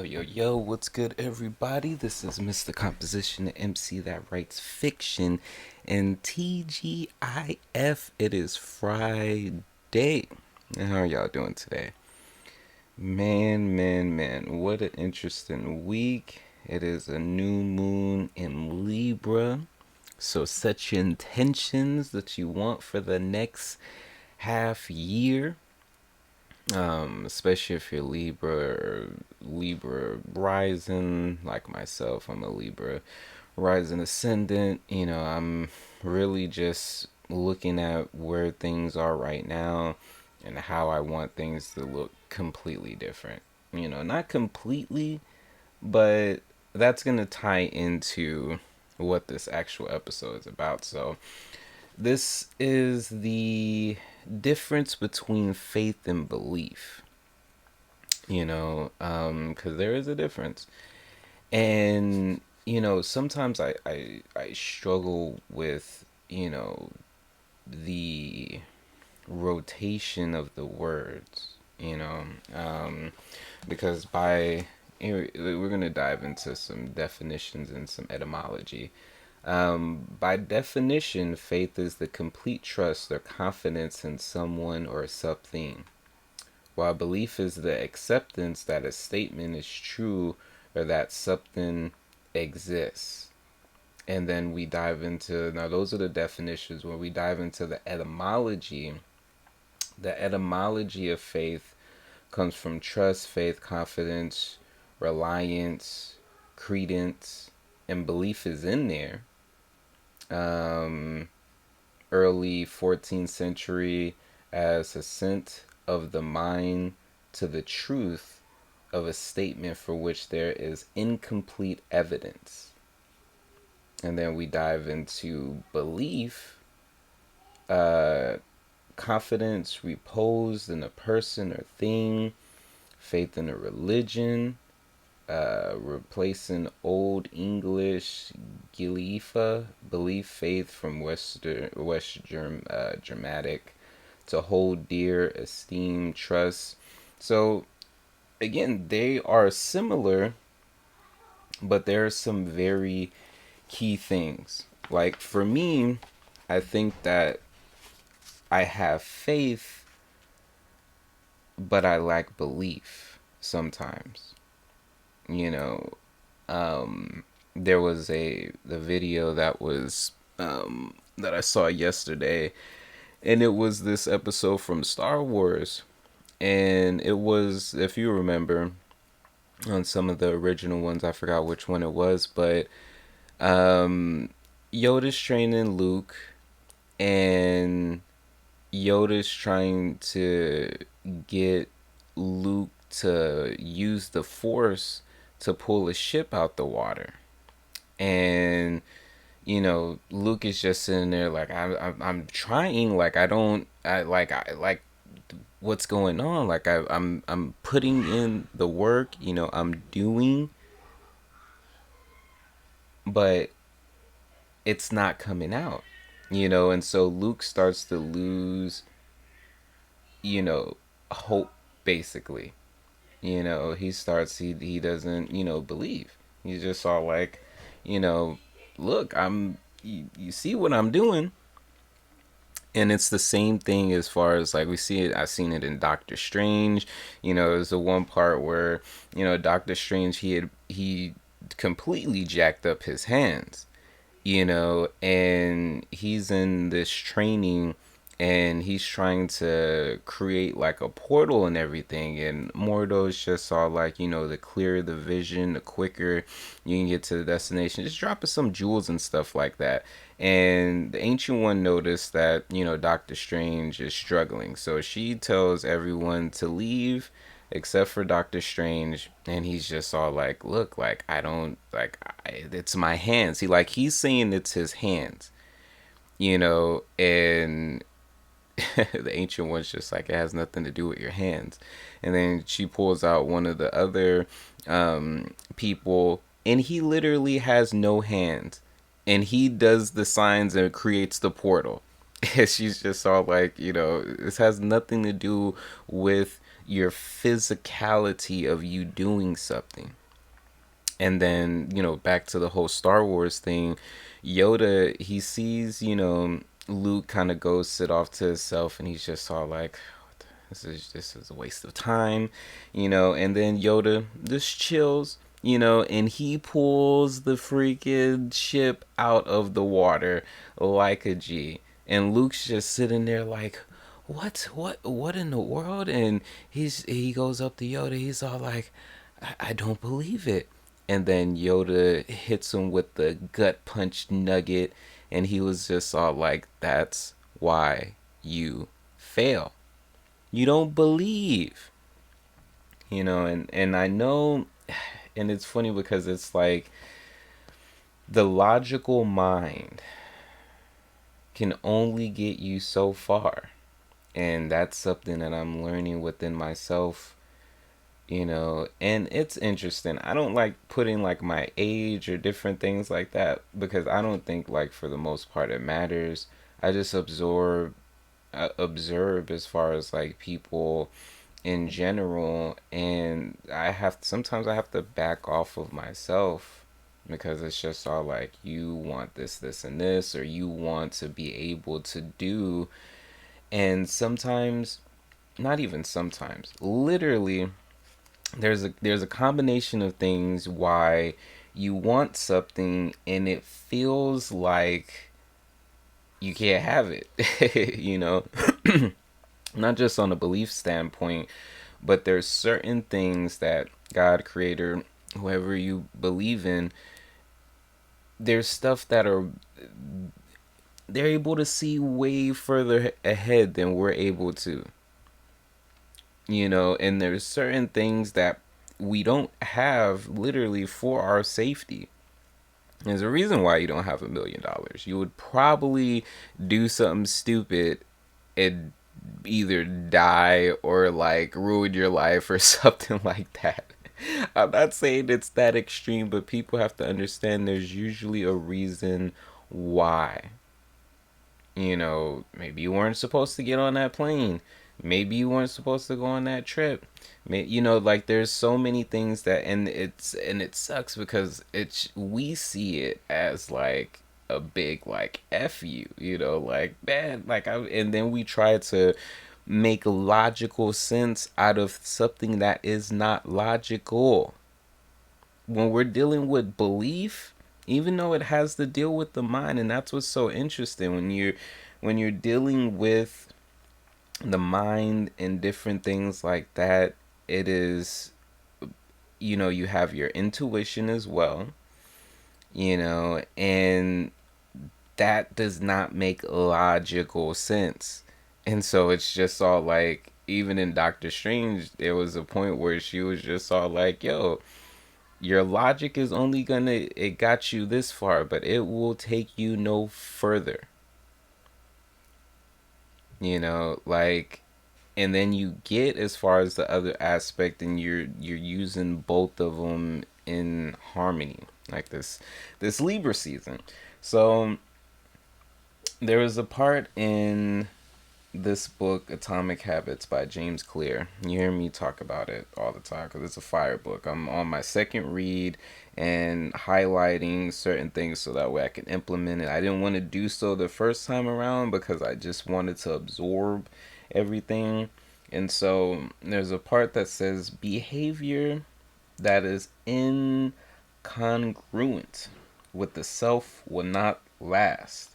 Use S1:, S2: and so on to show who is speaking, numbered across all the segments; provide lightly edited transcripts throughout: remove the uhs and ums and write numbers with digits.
S1: Yo, what's good, everybody? This is Mr. Composition, the MC that writes fiction, and TGIF. It is Friday. And how are y'all doing today? Man, what an interesting week. It is a new moon in Libra. So set your intentions that you want for the next half year, especially if you're Libra or Libra rising, like myself. I'm a Libra rising ascendant. I'm really just looking at where things are right now and how I want things to look completely different. Not completely, but that's going to tie into what this actual episode is about. So, this is the difference between faith and belief, because there is a difference. And, sometimes I struggle with, the rotation of the words, because we're going to dive into some definitions and some etymology. By definition, faith is the complete trust or confidence in someone or something, while belief is the acceptance that a statement is true or that something exists. And then we dive into, now those are the definitions. When we dive into the etymology of faith comes from trust, faith, confidence, reliance, credence, and belief is in there. Early 14th century as assent of the mind to the truth of a statement for which there is incomplete evidence. And then we dive into belief, confidence reposed in a person or thing, faith in a religion, replacing Old English Gilifa, belief, faith from Germanic, to hold dear, esteem, trust. So again, they are similar, but there are some very key things. Like for me, I think that I have faith, but I lack belief sometimes. you know there was the video that was that I saw yesterday, and it was this episode from Star Wars, and it was, if you remember, on some of the original ones, I forgot which one it was, but Yoda's training Luke, and Yoda's trying to get Luke to use the Force to pull a ship out the water. And Luke is just sitting there like, I'm trying, like I what's going on, like I'm putting in the work, I'm doing, but it's not coming out, and so Luke starts to lose, you know hope, basically. He doesn't, believe. He's just all like, you know look, you see what I'm doing. And it's the same thing as far as, like, we see it. I've seen it in Doctor Strange. There's the one part where, Doctor Strange, he completely jacked up his hands, and he's in this training, and he's trying to create like a portal and everything. And Mordo's just all like, the clearer the vision, the quicker you can get to the destination, just dropping some jewels and stuff like that. And the Ancient One noticed that, Doctor Strange is struggling, so she tells everyone to leave except for Doctor Strange. And he's just all like, look, like, I don't, like, it's my hands. He's saying it's his hands, and the Ancient One's just like, it has nothing to do with your hands. And then she pulls out one of the other people, and he literally has no hands, and he does the signs and creates the portal. And she's just all like, this has nothing to do with your physicality of you doing something. And then, back to the whole Star Wars thing, Yoda, he sees, Luke kind of goes sit off to himself, and he's just all like, this is a waste of time, and then Yoda just chills, and he pulls the freaking ship out of the water like a G. And Luke's just sitting there like, what in the world? And he goes up to Yoda, he's all like, I don't believe it. And then Yoda hits him with the gut punch nugget, and he was just all like, that's why you fail. You don't believe. And I know, and it's funny because it's like the logical mind can only get you so far. And that's something that I'm learning within myself, and it's interesting. I don't like putting like my age or different things like that because I don't think like for the most part it matters. I just observe as far as like people in general, and sometimes I have to back off of myself because it's just all like, you want this and this, or you want to be able to do. And sometimes, not even sometimes, literally, there's a combination of things why you want something and it feels like you can't have it. Not just on a belief standpoint, but there's certain things that God, creator, whoever you believe in, there's stuff that they're able to see way further ahead than we're able to. And there's certain things that we don't have literally for our safety. There's a reason why you don't have $1 million. You would probably do something stupid and either die or like ruin your life or something like that. I'm not saying it's that extreme, but people have to understand there's usually a reason why. Maybe you weren't supposed to get on that plane. Maybe you weren't supposed to go on that trip. Like there's so many things that, and it sucks because we see it as like a big like F you, like bad, like and then we try to make logical sense out of something that is not logical. When we're dealing with belief, even though it has to deal with the mind, and that's what's so interesting when you're dealing with the mind and different things like that, it is, you have your intuition as well, and that does not make logical sense. And so it's just all like, even in Doctor Strange, there was a point where she was just all like, yo, your logic is only gonna, it got you this far, but it will take you no further. Like, and then you get as far as the other aspect, and you're using both of them in harmony, like this Libra season. So there was a part in this book, Atomic Habits by James Clear. You hear me talk about it all the time because it's a fire book. I'm on my second read and highlighting certain things so that way I can implement it. I didn't want to do so the first time around because I just wanted to absorb everything. And so there's a part that says behavior that is incongruent with the self will not last.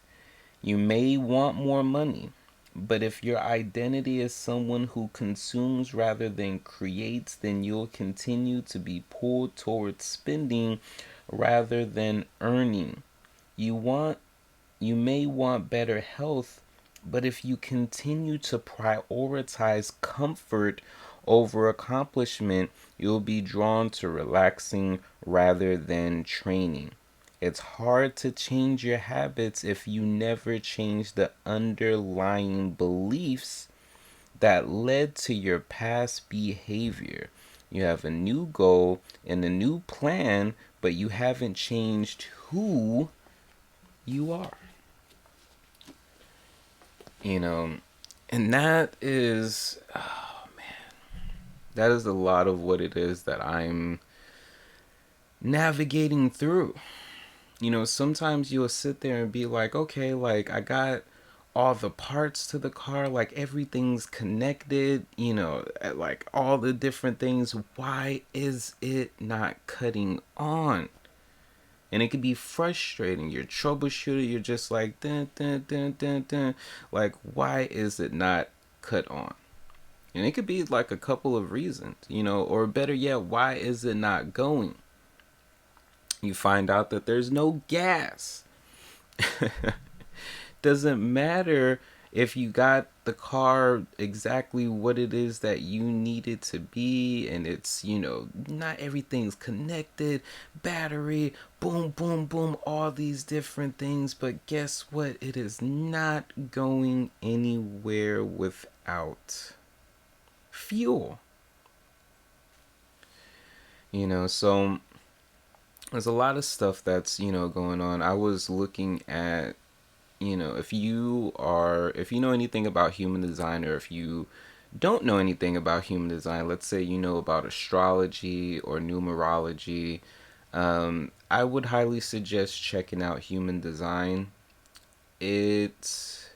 S1: You may want more money, but if your identity is someone who consumes rather than creates, then you'll continue to be pulled towards spending rather than earning. You want you may want better health, but if you continue to prioritize comfort over accomplishment, you'll be drawn to relaxing rather than training. It's hard to change your habits if you never change the underlying beliefs that led to your past behavior. You have a new goal and a new plan, but you haven't changed who you are. you know and that is, oh man, That is a lot of what it is that I'm navigating through. Sometimes you'll sit there and be like, okay, like I got all the parts to the car, like everything's connected, like all the different things. Why is it not cutting on? And it can be frustrating. You're troubleshooting, you're just like, dun, dun, dun, dun, dun. Like, why is it not cut on? And it could be like a couple of reasons, or better yet, why is it not going? You find out that there's no gas. Doesn't matter if you got the car exactly what it is that you need it to be, and it's, not everything's connected, battery, boom, boom, boom, all these different things. But guess what? It is not going anywhere without fuel. So there's a lot of stuff that's, going on. I was looking at, if you know anything about human design, or if you don't know anything about human design, let's say you know about astrology or numerology, I would highly suggest checking out human design. It's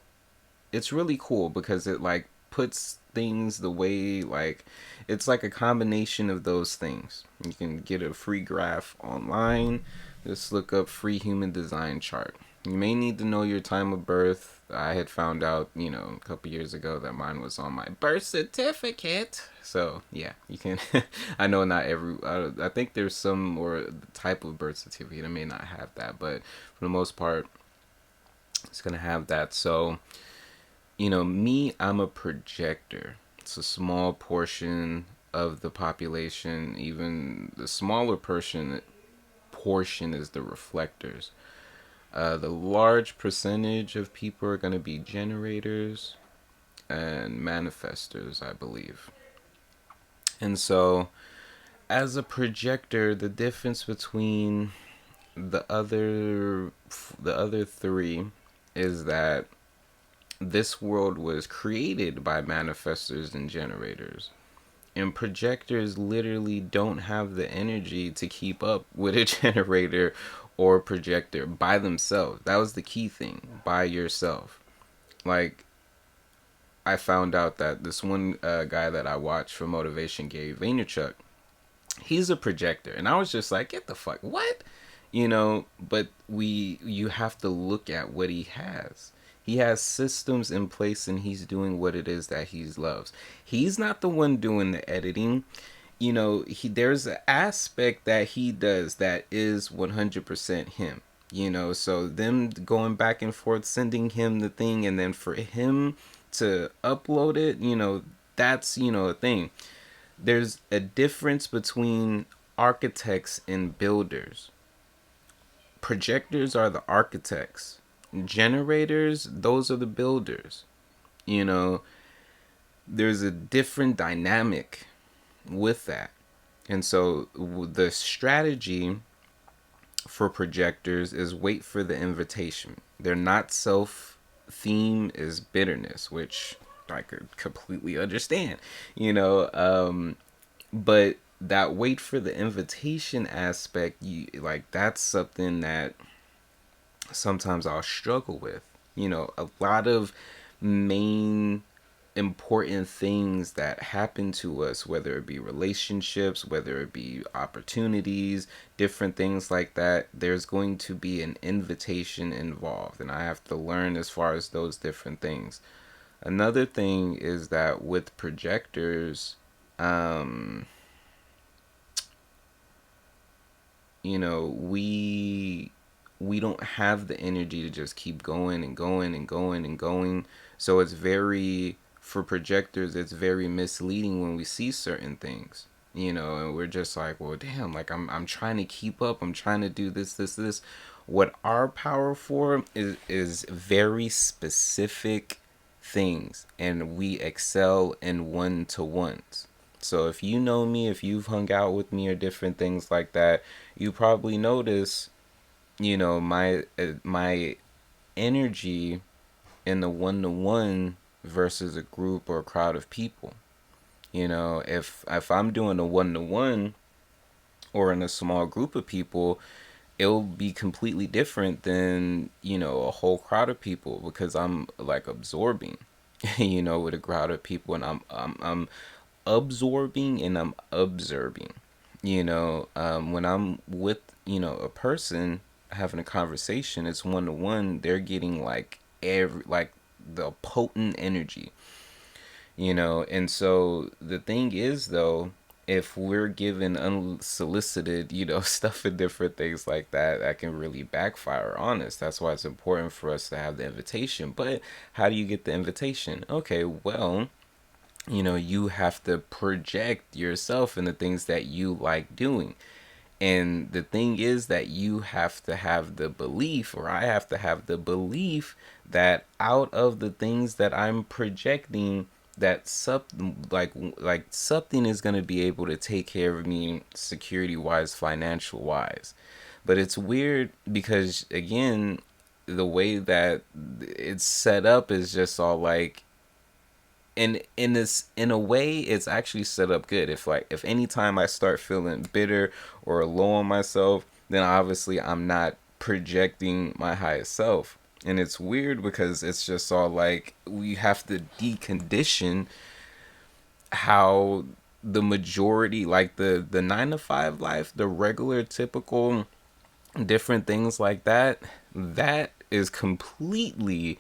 S1: really cool because it like puts things the way, like it's like a combination of those things. You can get a free graph online. Just look up free human design chart. You may need to know your time of birth. I had found out, a couple years ago that mine was on my birth certificate. So yeah, you can. I know not every. I think there's some or the type of birth certificate that may not have that, but for the most part, it's gonna have that. So me, I'm a projector. It's a small portion of the population. Even the smaller portion is the reflectors. The large percentage of people are going to be generators and manifestors, I believe. And so, as a projector, the difference between the other three is that this world was created by manifestors and generators. And projectors literally don't have the energy to keep up with a generator or projector by themselves. That was the key thing, by yourself. Like, I found out that this one guy that I watched for motivation, Gary Vaynerchuk, he's a projector. And I was just like, get the fuck, what? But you have to look at what he has. He has systems in place and he's doing what it is that he loves. He's not the one doing the editing. There's an aspect that he does that is 100% him. So them going back and forth, sending him the thing, and then for him to upload it, that's, a thing. There's a difference between architects and builders. Projectors are the architects. Generators, those are the builders. There's a different dynamic with that. And so the strategy for projectors is wait for the invitation. They're not self theme is bitterness, which I could completely understand, but that wait for the invitation aspect, that's something that sometimes I'll struggle with. A lot of main important things that happen to us, whether it be relationships, whether it be opportunities, different things like that, there's going to be an invitation involved, and I have to learn as far as those different things. Another thing is that with projectors, we don't have the energy to just keep going and going and going and going. So it's very, for projectors, it's very misleading when we see certain things, and we're just like, well, damn, like I'm trying to keep up. I'm trying to do this. What our power for is very specific things, and we excel in one-to-ones. So if you know me, if you've hung out with me or different things like that, you probably notice, my energy in the one-to-one versus a group or a crowd of people. You know, if I'm doing a 1-to-1 or in a small group of people, it'll be completely different than, you know, a whole crowd of people, because I'm like absorbing, you know, with a crowd of people, and I'm absorbing and I'm observing. You know, when I'm with, you know, a person having a conversation, it's 1-to-1. They're getting like the potent energy, you know. And so the thing is, though, if we're given unsolicited, you know, stuff and different things like that, that can really backfire on us. That's why it's important for us to have the invitation. But how do you get the invitation? Okay, well, you know, you have to project yourself in the things that you like doing. And the thing is that you have to have the belief, or I have to have the belief, that out of the things that I'm projecting, that something is going to be able to take care of me security wise, financial wise. But it's weird because, again, the way that it's set up is just all like, in a way, it's actually set up good. If any time I start feeling bitter or low on myself, then obviously I'm not projecting my highest self. And it's weird because it's just all like, we have to decondition how the majority, like the 9 to 5 life, the regular typical different things like that, that is completely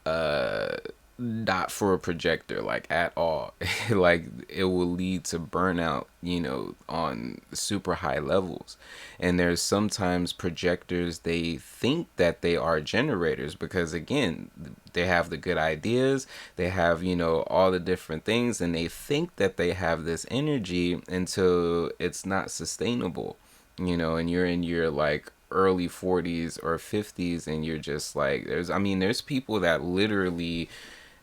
S1: uh not for a projector, like, at all. Like, it will lead to burnout, you know, on super high levels. And there's sometimes projectors, they think that they are generators because, again, they have the good ideas, they have, you know, all the different things, and they think that they have this energy until it's not sustainable, you know. And you're in your like early 40s or 50s, and you're just like, there's people that literally,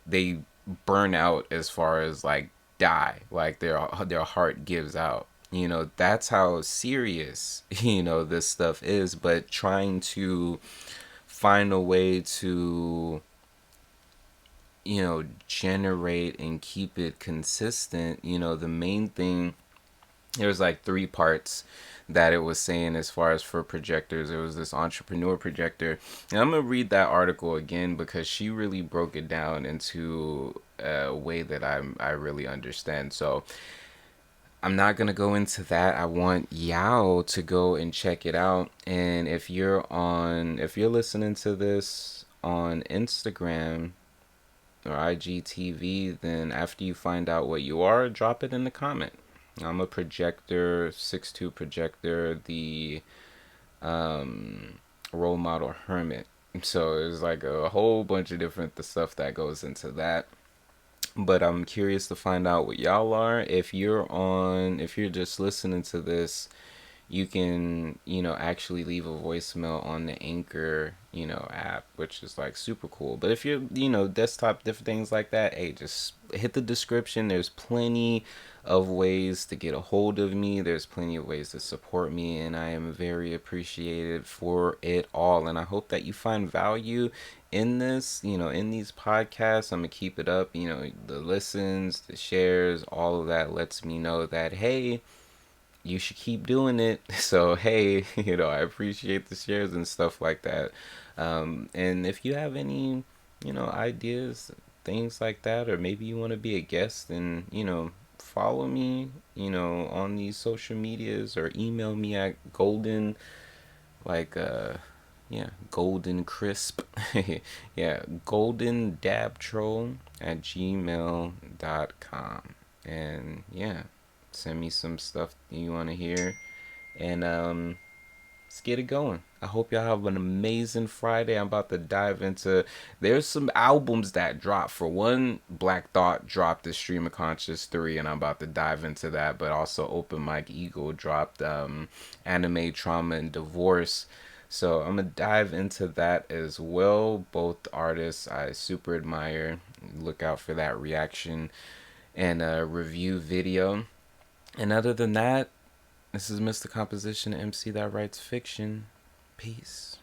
S1: they burn out as far as like die, like their heart gives out, you know. That's how serious, you know, this stuff is. But trying to find a way to, you know, generate and keep it consistent, you know, the main thing, there's like 3 parts that it was saying as far as for projectors. It was this entrepreneur projector, and I'm gonna read that article again because she really broke it down into a way that I really understand. So I'm not gonna go into that. I want Yao to go and check it out. And if you're listening to this on Instagram or IGTV, then after you find out what you are, drop it in the comment. I'm a projector, 6'2" projector, the role model hermit. So there's like a whole bunch of different stuff that goes into that. But I'm curious to find out what y'all are. If you're just listening to this, you can, you know, actually leave a voicemail on the Anchor, you know, app, which is like super cool. But if you're, you know, desktop, different things like that, hey, just hit the description. There's plenty of ways to get a hold of me. There's plenty of ways to support me, and I am very appreciated for it all. And I hope that you find value in this, you know, in these podcasts. I'm gonna keep it up. You know, the listens, the shares, all of that lets me know that, hey, you should keep doing it. So, hey, you know, I appreciate the shares and stuff like that. And if you have any, you know, ideas, things like that, or maybe you want to be a guest, and, you know, follow me, you know, on these social medias, or email me at golden, like, yeah, golden crisp. Yeah, golden dab troll at gmail.com. And yeah, send me some stuff you want to hear, and let's get it going. I hope y'all have an amazing Friday. I'm about to dive into, there's some albums that dropped. For one, Black Thought dropped the Stream of Conscious 3, and I'm about to dive into that. But also Open Mike Eagle dropped Anime Trauma and Divorce. So I'm gonna dive into that as well. Both artists I super admire. Look out for that reaction and review video. And other than that, this is Mr. Composition MC that writes fiction. Peace.